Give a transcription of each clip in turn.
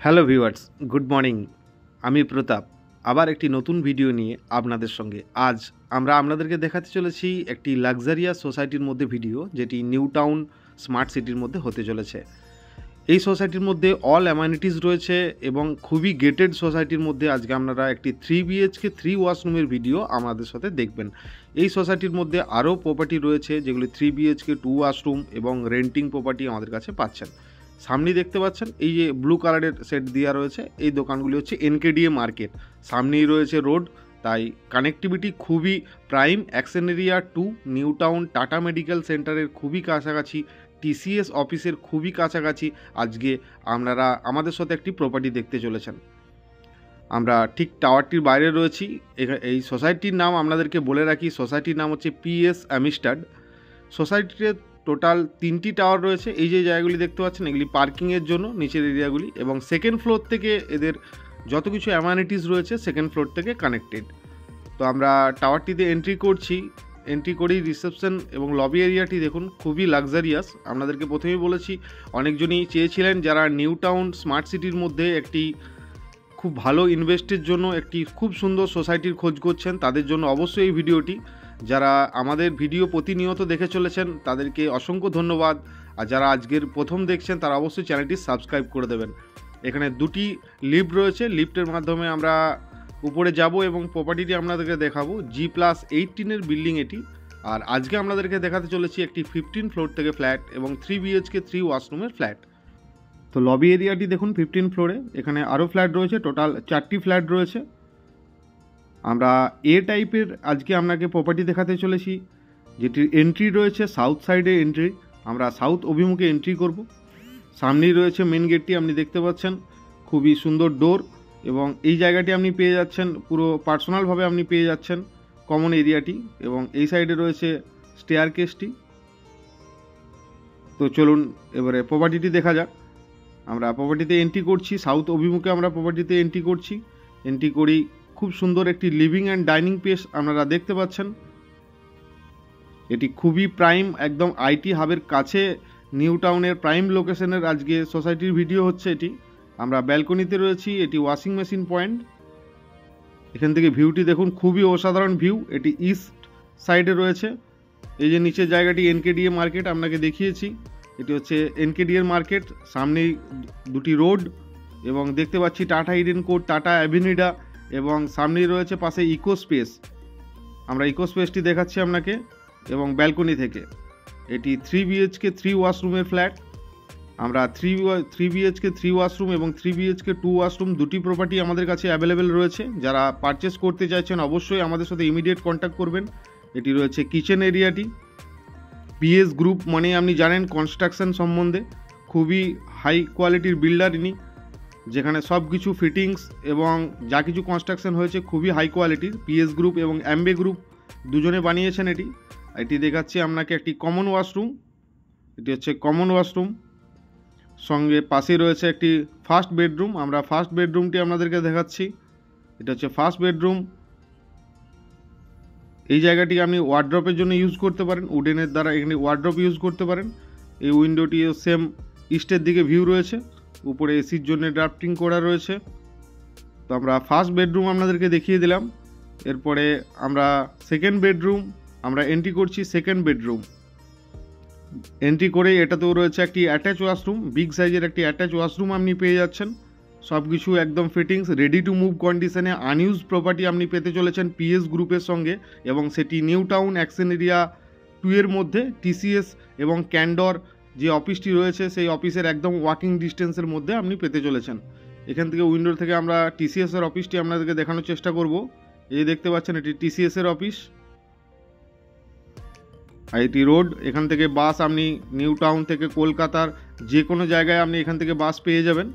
Hello viewers, good morning. আমি প্রতাপ আবার একটি নতুন ভিডিও নিয়ে আপনাদের সঙ্গে। আজ আমরা আপনাদেরকে দেখাতে চলেছি একটি লাক্সারিয়াস সোসাইটির মধ্যে ভিডিও, যেটি নিউ টাউন স্মার্ট সিটির মধ্যে হতে চলেছে। এই সোসাইটির মধ্যে অল অ্যামেনিটিস রয়েছে এবং খুবই গেটেড সোসাইটির মধ্যে আজকে আপনারা একটি 3 BHK 3 ওয়াশরুমের ভিডিও আমাদের সাথে দেখবেন। এই সোসাইটির মধ্যে আরও প্রপার্টি রয়েছে যেগুলি 3 BHK 2 ওয়াশরুম এবং রেন্টিং প্রপার্টি আমাদের কাছে পাচ্ছেন। সামনে দেখতে পাচ্ছেন এই যে ব্লু কালারের সেট দেওয়া রয়েছে, এই দোকানগুলি হচ্ছে NKDA মার্কেট। সামনেই রয়েছে রোড, তাই কানেক্টিভিটি খুবই prime. Action area 2 new town tata medical সেন্টারের খুবই কাছাকাছি, TCS অফিসের খুবই কাছাকাছি। আজকে আপনারা আমাদের সাথে একটি প্রপার্টি দেখতে চলেছেন। আমরা ঠিক টাওয়ারটির বাইরে রয়েছি। এই সোসাইটির নাম আপনাদেরকে বলে রাখি, সোসাইটির নাম হচ্ছে PS অ্যামিস্টাড। সোসাইটিতে টোটাল 3টি টাওয়ার রয়েছে। এই যে জায়গাগুলি দেখতে পাচ্ছেন এগুলি পার্কিংয়ের জন্য, নিচের এরিয়াগুলি, এবং সেকেন্ড ফ্লোর থেকে এদের যত কিছু অ্যামানিটিস রয়েছে সেকেন্ড ফ্লোর থেকে কানেক্টেড। তো আমরা টাওয়ারটিতে এন্ট্রি করছি। এন্ট্রি করেই রিসেপশন এবং লবি এরিয়াটি দেখুন, খুবই লাক্সারিয়াস। আপনাদেরকে প্রথমেই বলেছি, অনেকজনই চেয়েছিলেন যারা নিউ টাউন স্মার্ট সিটির মধ্যে একটি খুব ভালো ইনভেস্টের জন্য একটি খুব সুন্দর সোসাইটির খোঁজ করছেন, তাদের জন্য অবশ্যই এই ভিডিওটি। যারা আমাদের ভিডিও প্রতিনিয়ত দেখে চলেছেন তাদেরকে অসংখ্য ধন্যবাদ, আর যারা আজকের প্রথম দেখছেন তারা অবশ্যই চ্যানেলটি সাবস্ক্রাইব করে দেবেন। এখানে 2টি লিফট রয়েছে, লিফটের মাধ্যমে আমরা উপরে যাব এবং প্রপার্টিটি আপনাদেরকে দেখাবো। G+18 বিল্ডিং এটি। আর আজকে আপনাদেরকে দেখাতে চলেছি একটি 15 ফ্লোর থেকে ফ্ল্যাট এবং 3 BHK 3 ওয়াশরুমের ফ্ল্যাট। তো লবি এরিয়াটি দেখুন 15 ফ্লোরে, এখানে আরও ফ্ল্যাট রয়েছে, টোটাল 4টি ফ্ল্যাট রয়েছে। আমরা এ টাইপের আজকে আপনাকে প্রপার্টি দেখাতে চলেছি, যেটির এন্ট্রি রয়েছে সাউথ সাইডে এন্ট্রি। আমরা সাউথ অভিমুখে এন্ট্রি করব। সামনেই রয়েছে মেন গেটটি, আপনি দেখতে পাচ্ছেন খুবই সুন্দর ডোর, এবং এই জায়গাটি আপনি পেয়ে যাচ্ছেন পুরো পার্সোনালভাবে আপনি পেয়ে যাচ্ছেন কমন এরিয়াটি, এবং এই সাইডে রয়েছে স্টেয়ার কেসটি। তো চলুন এবারে প্রপার্টিটি দেখা যাক। আমরা প্রপার্টিতে এন্ট্রি করছি, সাউথ অভিমুখে আমরা প্রপার্টিতে এন্ট্রি করছি। এন্ট্রি করি, খুব সুন্দর একটি লিভিং অ্যান্ড ডাইনিং প্লেস আপনারা দেখতে পাচ্ছেন। এটি খুবই প্রাইম, একদম IT হাবের কাছে নিউ টাউনের প্রাইম লোকেশনের আজকে সোসাইটির ভিডিও হচ্ছে এটি। আমরা ব্যালকনিতে রয়েছি, এটি ওয়াশিং মেশিন পয়েন্ট। এখান থেকে ভিউটি দেখুন, খুবই অসাধারণ ভিউ। এটি ইস্ট সাইডে রয়েছে। এই যে নিচের জায়গাটি NKDA মার্কেট আপনাকে দেখিয়েছি, এটি হচ্ছে NKDA মার্কেট। সামনেই 2টি রোড এবং দেখতে পাচ্ছি টাটা ইডেন কোর্ট, টাটা অ্যাভিনিডা, এবং সামনেই রয়েছে পাশে ইকো স্পেস। আমরা ইকো স্পেসটি দেখাচ্ছি আপনাকে এবং ব্যালকনি থেকে। এটি 3 BHK 3 ওয়াশরুমের ফ্ল্যাট। আমরা 3 BHK 3 ওয়াশরুম এবং 3 BHK 2 ওয়াশরুম 2টি প্রপার্টি আমাদের কাছে অ্যাভেলেবেল রয়েছে। যারা পারচেস করতে চাইছেন অবশ্যই আমাদের সাথে ইমিডিয়েট কন্ট্যাক্ট করবেন। এটি রয়েছে কিচেন এরিয়াটি। PS গ্রুপ মানে আপনি জানেন কনস্ট্রাকশন সম্বন্ধে, খুবই হাই কোয়ালিটির বিল্ডার ইনি, যেখানে সব কিছু ফিটিংস এবং যা কিছু কনস্ট্রাকশন হয়েছে খুবই হাই কোয়ালিটির। PS গ্রুপ এবং অ্যাম্বে গ্রুপ দুজনে বানিয়েছেন এটি। এটি দেখাচ্ছি আপনাকে একটি কমন ওয়াশরুম। এটি হচ্ছে কমন ওয়াশরুম, সঙ্গে পাশে রয়েছে একটি ফার্স্ট বেডরুম। আমরা ফার্স্ট বেডরুমটি আপনাদেরকে দেখাচ্ছি। এটা হচ্ছে ফার্স্ট বেডরুম। এই জায়গাটি আপনি ওয়ার্ড্রপের জন্য ইউজ করতে পারেন, উডেনের দ্বারা এখানে ওয়ার্ড্রপ ইউজ করতে পারেন। এই উইন্ডোটিও সেম ইস্টের দিকে ভিউ রয়েছে, উপরে এসির জন্য ড্রাফটিং করা রয়েছে। তো আমরা ফার্স্ট বেডরুম আপনাদেরকে দেখিয়ে দিলাম। এরপরে আমরা সেকেন্ড বেডরুম আমরা এন্ট্রি করছি। সেকেন্ড বেডরুম এন্ট্রি করে এটাতেও রয়েছে একটি অ্যাটাচ ওয়াশরুম, বিগ সাইজের একটি অ্যাটাচ ওয়াশরুম আপনি পেয়ে যাচ্ছেন। সব কিছু একদম ফিটিংস, রেডি টু মুভ কন্ডিশনে আনইউজ প্রপার্টি আপনি পেতে চলেছেন PS গ্রুপের সঙ্গে, এবং সেটি নিউ টাউন অ্যাকশন এরিয়া 2 এর মধ্যে। TCS এবং ক্যান্ডর যে অফিসটি রয়েছে সেই অফিসের একদম ওয়াকিং ডিস্টেন্সের মধ্যে আপনি পেতে চলেছেন। এখান থেকে উইন্ডো থেকে আমরা TCS এর অফিসটি আপনাদেরকে দেখানোর চেষ্টা করব। এই দেখতে পাচ্ছেন এটি TCS এর অফিস। IT রোড, এখান থেকে বাস আপনি নিউ টাউন থেকে কলকাতার যে কোনো জায়গায় আপনি এখান থেকে বাস পেয়ে যাবেন।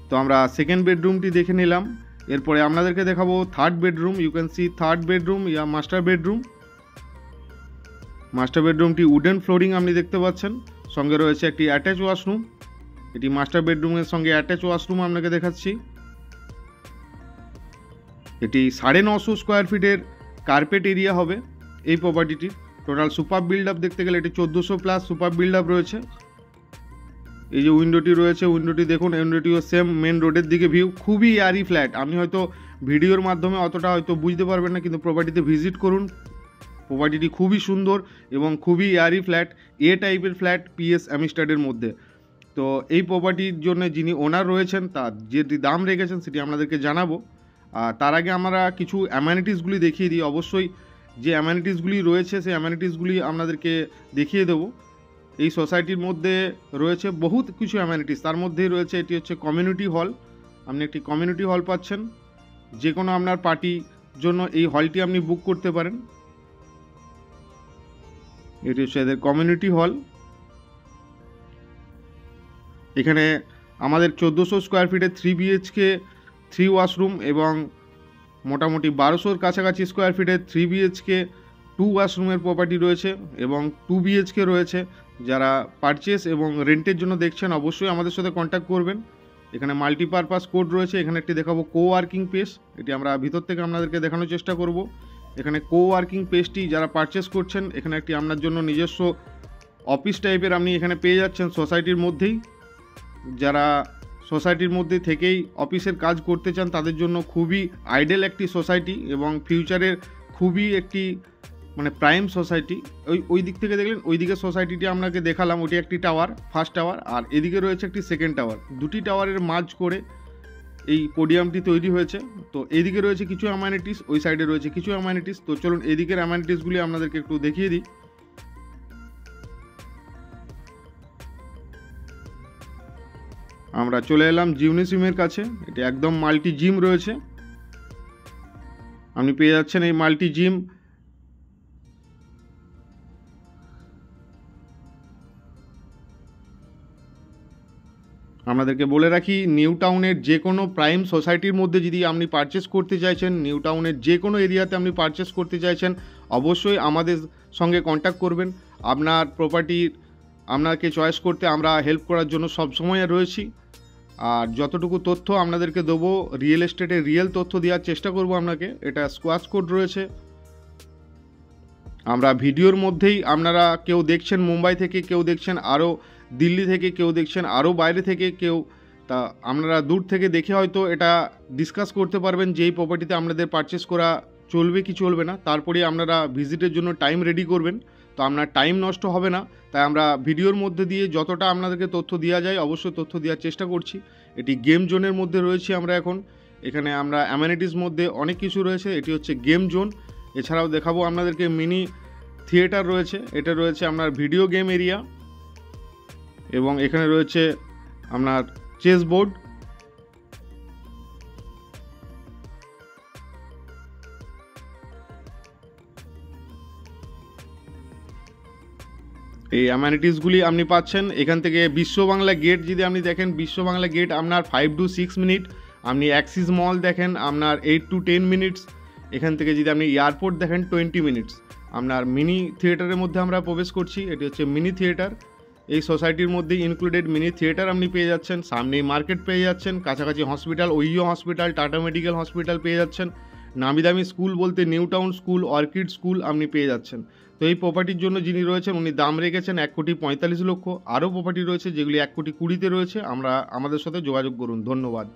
তো আমরা সেকেন্ড বেডরুমটি দেখে নিলাম। এরপরে আপনাদেরকে দেখাবো third bedroom. You can see third bedroom yeah master bedroom. Master বেডরুমটি উডেন ফ্লোরিং আপনি দেখতে পাচ্ছেন, সঙ্গে রয়েছে একটি অ্যাটাচ ওয়াশরুম। এটি মাস্টার বেডরুমের সঙ্গে অ্যাটাচ ওয়াশরুম আপনাকে দেখাচ্ছি। এটি 950 স্কোয়ার ফিটের কার্পেট এরিয়া হবে এই প্রপার্টিটির। টোটাল সুপার বিল্ড আপ দেখতে গেলে এটি 1400+ সুপার বিল্ড আপ রয়েছে। এই যে উইন্ডোটি রয়েছে, উইন্ডোটি দেখুন, উইন্ডোটিও সেম মেন রোডের দিকে ভিউ, খুবই এয়ারি ফ্ল্যাট। আপনি হয়তো ভিডিওর মাধ্যমে অতটা হয়তো বুঝতে পারবেন না, কিন্তু প্রপার্টিতে ভিজিট করুন। প্রপার্টিটি খুবই সুন্দর এবং খুবই এয়ারি ফ্ল্যাট, এ টাইপের ফ্ল্যাট পিএস অ্যামিস্টাডের মধ্যে। তো এই প্রপার্টির জন্য যিনি ওনার রয়েছেন তার যেটি দাম রেখেছেন সেটি আপনাদেরকে জানাবো। আর তার আগে আমরা কিছু অ্যামেনিটিসগুলি দেখিয়ে দিই। অবশ্যই যে অ্যামেনিটিসগুলি রয়েছে সেই অ্যামেনিটিসগুলি আপনাদেরকে দেখিয়ে দেবো। এই সোসাইটির মধ্যে রয়েছে বহুত কিছু অ্যামেনিটিস, তার মধ্যেই রয়েছে এটি হচ্ছে কমিউনিটি হল। আপনি একটি কমিউনিটি হল পাচ্ছেন, যে কোনো আপনার পার্টির জন্য এই হলটি আপনি বুক করতে পারেন। এটি হচ্ছে এদের কমিউনিটি হল। এখানে আমাদের 1400 স্কোয়ার ফিটে 3 বিএইচকে 3 ওয়াশরুম এবং মোটামুটি 1200-র কাছাকাছি স্কোয়ার ফিটে 3 বিএইচকে 2 ওয়াশরুমের প্রপার্টি রয়েছে এবং 2 বিএইচকে রয়েছে। যারা পারচেস এবং রেন্টের জন্য দেখছেন অবশ্যই আমাদের সাথে কন্ট্যাক্ট করবেন। এখানে মাল্টিপারপাস কোড রয়েছে। এখানে একটি দেখাবো কোওয়ার্কিং স্পেস, এটি আমরা ভিতর থেকে আপনাদেরকে দেখানোর চেষ্টা করব। এখানে কোওয়ার্কিং স্পেসটি যারা পারচেস করছেন, এখানে একটি আপনার জন্য নিজস্ব অফিস টাইপের আপনি এখানে পেয়ে যাচ্ছেন সোসাইটির মধ্যেই। যারা সোসাইটির মধ্যে থেকেই অফিসের কাজ করতে চান তাদের জন্য খুবই আইডিয়াল একটি সোসাইটি এবং ফিউচারের খুবই একটি মানে প্রাইম সোসাইটি। ওই দিক থেকে দেখলেন, ওই দিকে সোসাইটিটি আপনাকে দেখালাম, ওটি একটি টাওয়ার, ফার্স্ট টাওয়ার, আর এদিকে রয়েছে একটি সেকেন্ড টাওয়ার। দুটি টাওয়ারের মাঝ করে এই পোডিয়ামটি তৈরি হয়েছে। তো এদিকে রয়েছে কিছু অ্যামেনিটিস, ওই সাইডে রয়েছে কিছু অ্যামেনিটিস। তো চলুন এদিকের অ্যামেনিটিসগুলি আপনাদেরকে একটু দেখিয়ে দিই। আমরা চলে এলাম জিমনেসিয়ামের কাছে। এটি একদম মাল্টি জিম রয়েছে, আপনি পেয়ে যাচ্ছেন এই মাল্টি জিম। আপনাদেরকে বলে রাখি, নিউ টাউনের যে কোনো প্রাইম সোসাইটির মধ্যে যদি আপনি পারচেস করতে চাইছেন, নিউ টাউনের যে কোনো এরিয়াতে আপনি পারচেস করতে চাইছেন, অবশ্যই আমাদের সঙ্গে কন্ট্যাক্ট করবেন। আপনার প্রপার্টির আপনাকে চয়েস করতে আমরা হেল্প করার জন্য সবসময় রয়েছি। আর যতটুকু তথ্য আপনাদেরকে দেবো, রিয়েল এস্টেটের রিয়েল তথ্য দেওয়ার চেষ্টা করব আপনাকে। এটা স্কোয়াশ কোড রয়েছে। আমরা ভিডিওর মধ্যেই, আপনারা কেউ দেখছেন মুম্বাই থেকে, কেউ দেখছেন আরও দিল্লি থেকে, কেউ দেখছেন আরও বাইরে থেকে, কেউ তা আপনারা দূর থেকে দেখে হয়তো এটা ডিসকাস করতে পারবেন যে এই প্রপার্টিতে আপনাদের পারচেস করা চলবে কি চলবে না। তারপরে আপনারা ভিজিটের জন্য টাইম রেডি করবেন, তো আপনার টাইম নষ্ট হবে না। তাই আমরা ভিডিওর মধ্যে দিয়ে যতটা আপনাদেরকে তথ্য দেওয়া যায় অবশ্যই তথ্য দেওয়ার চেষ্টা করছি। এটি গেম জোনের মধ্যে রয়েছি আমরা এখন। এখানে আমরা অ্যামেনিটিস মধ্যে অনেক কিছু রয়েছে, এটি হচ্ছে গেম জোন। এছাড়াও দেখাবো আপনাদেরকে মিনি থিয়েটার রয়েছে, এটা রয়েছে আপনার ভিডিও গেম এরিয়া, এবং এখানে রয়েছে আপনার চেস বোর্ড। এই অ্যামেনিটিসগুলি আপনি পাচ্ছেন এখান থেকে। বিশ্ব বাংলা গেট যদি আপনি দেখেন, বিশ্ব বাংলা গেট আপনার 5 to 6 মিনিট। আপনি অ্যাক্সিস মল দেখেন আপনার 8 to 10 মিনিটস। এখান থেকে যদি আপনি এয়ারপোর্ট দেখেন 20 মিনিটস। আপনার মিনি থিয়েটারের মধ্যে আমরা প্রবেশ করছি, এটি হচ্ছে মিনি থিয়েটার। এই সোসাইটির মধ্যে ইনক্লুডেড মিনি থিয়েটার আপনি পেয়ে যাচ্ছেন, সামনেই মার্কেট পেয়ে যাচ্ছেন, কাছাকাছি হসপিটাল, ওইও হসপিটাল, টাটা মেডিকেল হসপিটাল পেয়ে যাচ্ছেন। নামি দামি স্কুল বলতে new town school, orchid school আপনি পেয়ে যাচ্ছেন। তো এই প্রপার্টির জন্য যিনি রয়েছেন উনি দাম রেখেছেন 1,45,00,000। আরও প্রপার্টি রয়েছে যেগুলি 1,20,00,000 রয়েছে। আমাদের সাথে যোগাযোগ করুন। ধন্যবাদ।